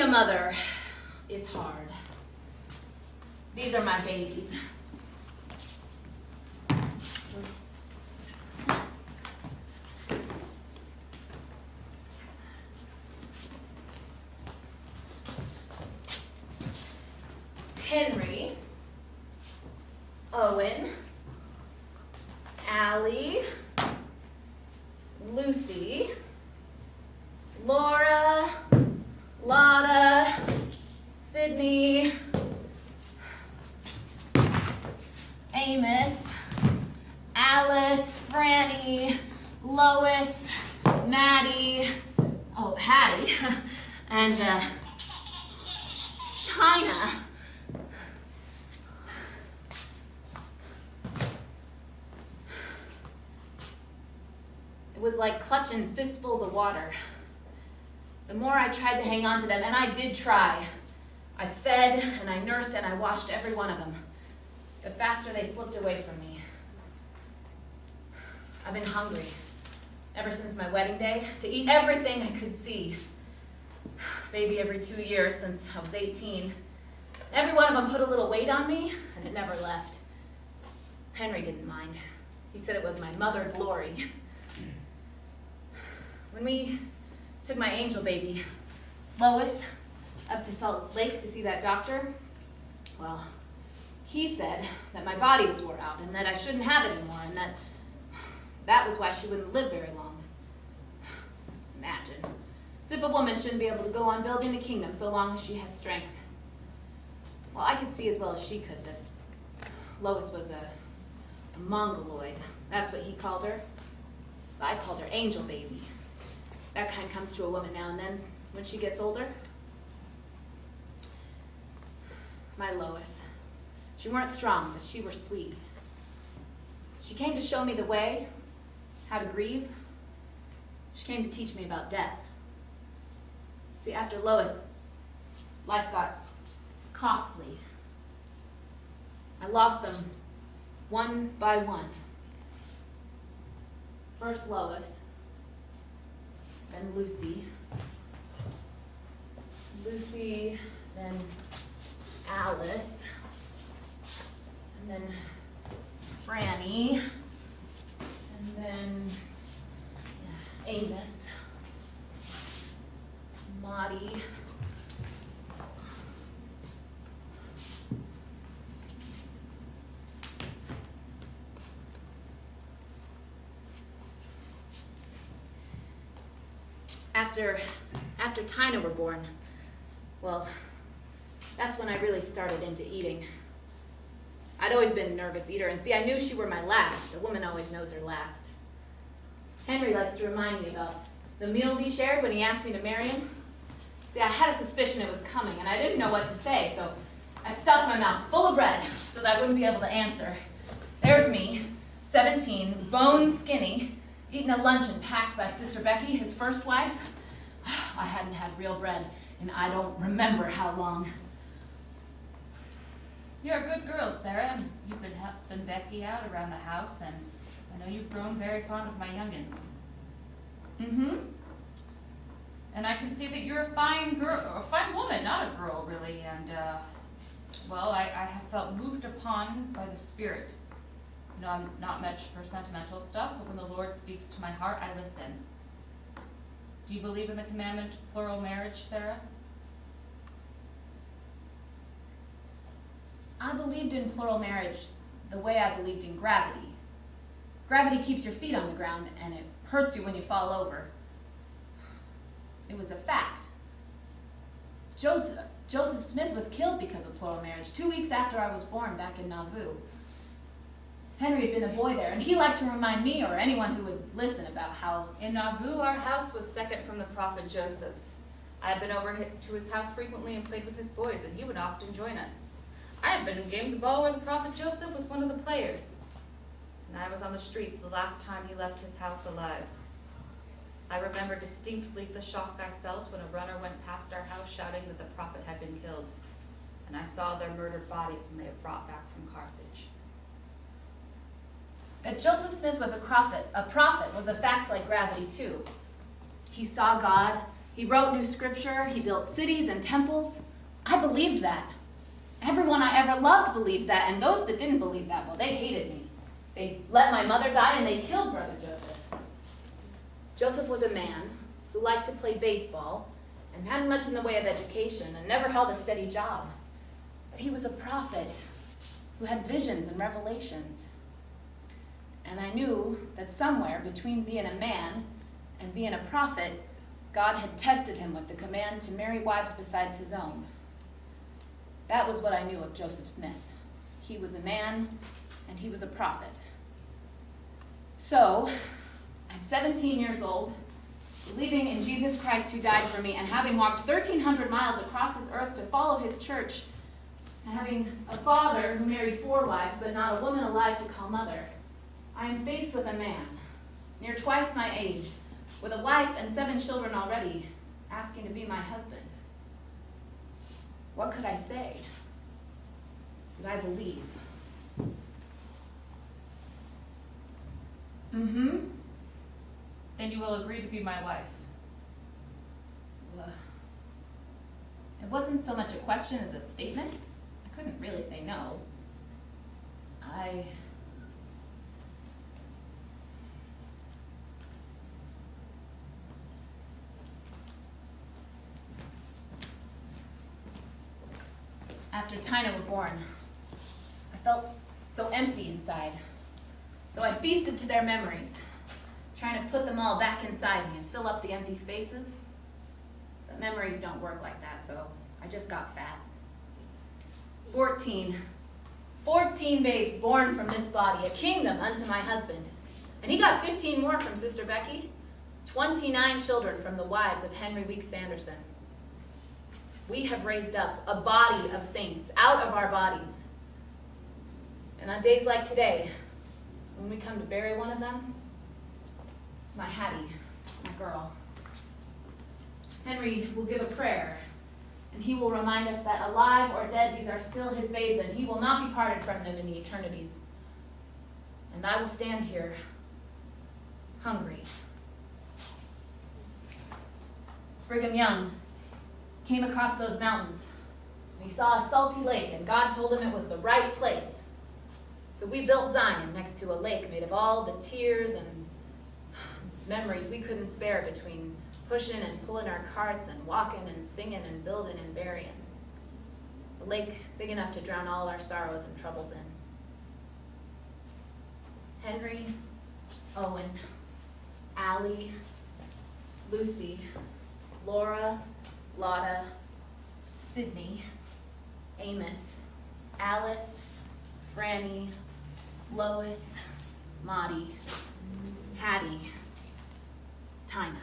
a mother is hard. These are my babies. Henry, Owen, Allie, Lucy, Laura, Lotta, Sydney, Amos, Alice, Franny, Lois, Maddie, oh, Hattie, and Tina. It was like clutching fistfuls of water. The more I tried to hang on to them, and I did try, I fed and I nursed and I watched every one of them, the faster they slipped away from me. I've been hungry ever since my wedding day to eat everything I could see. Maybe every 2 years since I was 18. Every one of them put a little weight on me and it never left. Henry didn't mind. He said it was my mother glory. When we took my angel baby, Lois, up to Salt Lake to see that doctor, well, he said that my body was wore out and that I shouldn't have it anymore and that was why she wouldn't live very long. Imagine. As if a woman shouldn't be able to go on building a kingdom so long as she has strength. Well, I could see as well as she could that Lois was a mongoloid. That's what he called her. I called her angel baby. That kind comes to a woman now and then when she gets older. My Lois. She weren't strong, but she were sweet. She came to show me the way, how to grieve. She came to teach me about death. See, after Lois, life got costly. I lost them one by one. First Lois, then Lucy, then Alice, and then Franny, and then Amos, Maudie, After Tina were born, well, that's when I really started into eating. I'd always been a nervous eater, and see, I knew she were my last. A woman always knows her last. Henry likes to remind me about the meal we shared when he asked me to marry him. See, I had a suspicion it was coming, and I didn't know what to say, so I stuffed my mouth full of bread so that I wouldn't be able to answer. There's me, 17, bone skinny, eating a luncheon packed by Sister Becky, his first wife. I hadn't had real bread, and I don't remember how long. You're a good girl, Sarah. You've been helping Becky out around the house, and I know you've grown very fond of my youngins. Mm-hmm. And I can see that you're a fine girl, a fine woman, not a girl, really. And, well, I have felt moved upon by the Spirit. You know, I'm not much for sentimental stuff, but when the Lord speaks to my heart, I listen. Do you believe in the commandment of plural marriage, Sarah? I believed in plural marriage the way I believed in gravity. Gravity keeps your feet on the ground, and it hurts you when you fall over. It was a fact. Joseph Smith was killed because of plural marriage 2 weeks after I was born back in Nauvoo. Henry had been a boy there, and he liked to remind me or anyone who would listen about how in Nauvoo our house was second from the prophet Joseph's. I had been over to his house frequently and played with his boys, and he would often join us. I had been in games of ball where the prophet Joseph was one of the players, and I was on the street the last time he left his house alive. I remember distinctly the shock I felt when a runner went past our house shouting that the prophet had been killed, and I saw their murdered bodies when they were brought back from Carthage. that Joseph Smith was a prophet was a fact like gravity too. He saw God, He wrote new scripture, he built cities and temples. I believed that. Everyone I ever loved believed that, and those that didn't believe that, well, they hated me. They let my mother die and they killed Brother Joseph. Joseph was a man who liked to play baseball and hadn't much in the way of education and never held a steady job. But he was a prophet who had visions and revelations. And I knew that somewhere between being a man and being a prophet, God had tested him with the command to marry wives besides his own. That was what I knew of Joseph Smith. He was a man and he was a prophet. So, at 17 years old, believing in Jesus Christ who died for me, and having walked 1,300 miles across this earth to follow his church, and having a father who married 4 wives, but not a woman alive to call mother, I am faced with a man, near twice my age, with a wife and 7 children already, asking to be my husband. What could I say? Did I believe? Mm-hmm. Then you will agree to be my wife. Well, it wasn't so much a question as a statement. I couldn't really say no. After Tina were born, I felt so empty inside. So I feasted to their memories, trying to put them all back inside me and fill up the empty spaces. But memories don't work like that, so I just got fat. 14 babes born from this body, a kingdom unto my husband. And he got 15 more from Sister Becky, 29 children from the wives of Henry Weeks Sanderson. We have raised up a body of saints out of our bodies. And on days like today, when we come to bury one of them, it's my Hattie, my girl. Henry will give a prayer, and he will remind us that alive or dead, these are still his babes, and he will not be parted from them in the eternities. And I will stand here, hungry. Brigham Young came across those mountains, and he saw a salty lake, and God told him it was the right place. So we built Zion next to a lake made of all the tears and memories we couldn't spare between pushing and pulling our carts and walking and singing and building and burying. A lake big enough to drown all our sorrows and troubles in. Henry, Owen, Allie, Lucy, Laura, Lotta, Sydney, Amos, Alice, Franny, Lois, Maudie, Hattie, Tina.